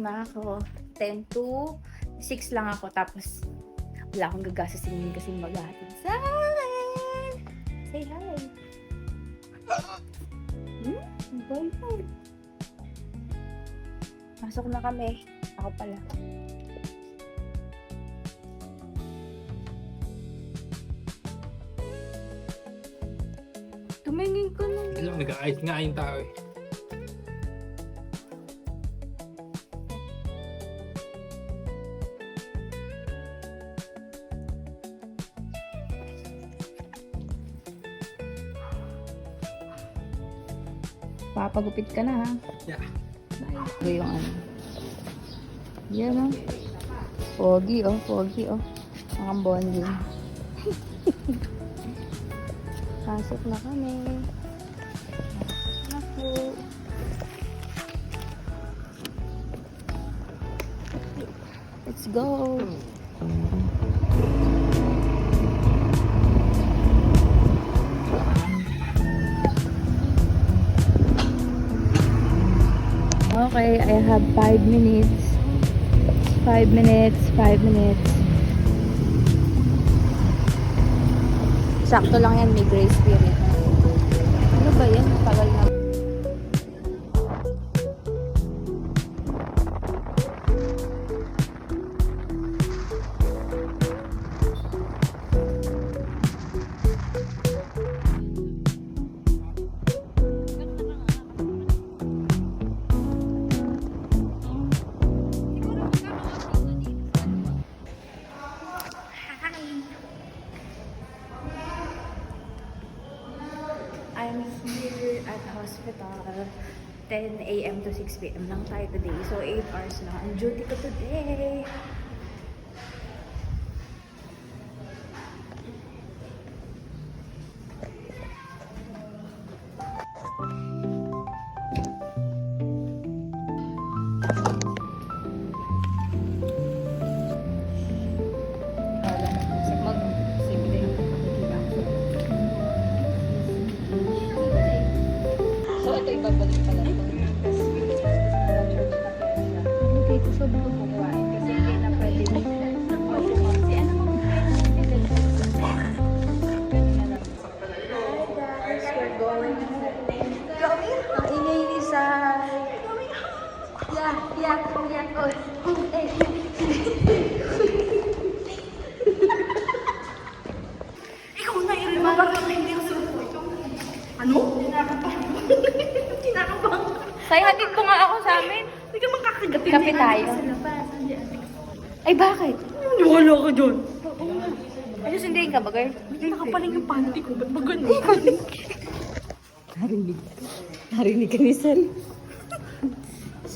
na ako. 10 to 6 lang ako. Tapos, wala akong gagasasin yun kasi maghahatid sa akin. Say hi. Bye. Pasok na kami. Ako pala. Tumingin ka na. Alam, nag-aayos nga yung tao eh. Papagupit ka na ha. Yeah. Ito yung ano. Yan o. Pogi oh, pogi oh. Ang bonding. Pasok na kami. Ako. Let's go. Okay, I have 5 minutes. 5 minutes, 5 minutes. Sakto lang yan, may grace period. Ano ba yan? Tagal na. I'm here at hospital. 10 a.m. to 6 p.m. lang tayo today. So, 8 hours lang ang duty ko today. Babalik pala ito. Okay, gusto mo bukuhain kasi hindi na pwede kasi ano mo guys, we're going ang ingay ni Sai. Yeah. Oh, hey. Ikaw na i-remember ko hindi ko susunod. Ano? Kinakabang. Say, hatid mo nga ako sa amin. Hindi ka makakagatin. Kape tayo. Ay, bakit? Wala ka dyan. Ay, sundayin ka ba, girl? Hindi nakapaling yung panty ko. Ba't ba ganun? Narinig ka ni Sel.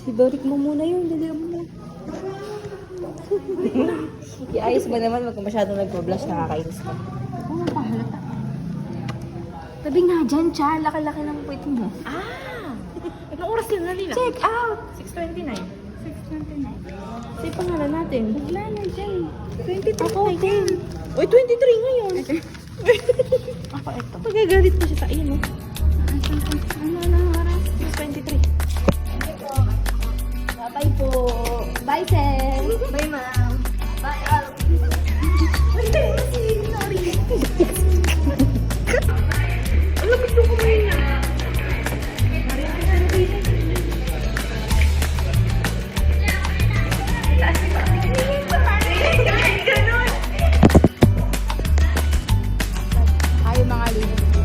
Ibarik mo muna yun. Dali mo na. Iayos ba naman? Wag ka masyadong nagpa-blush. Nakakainis ka. Oo, pahalata. Tabi nga dyan, Cha. Laki-laki ng puwit mo. Anong oras na nila? Check out! 6:29. 6:29. Say pangalan natin. Wala na dyan. 23 Ako, na yan. Uy, 23 ngayon. Ako ito. Magagalit pa siya sa iyo, no? Ano na oras? 6:23. Bye po. Bye, Sel. Bye, ma'am. Bye, all. Sorry. Alam, gusto ko mo yun. Ay, mga linis.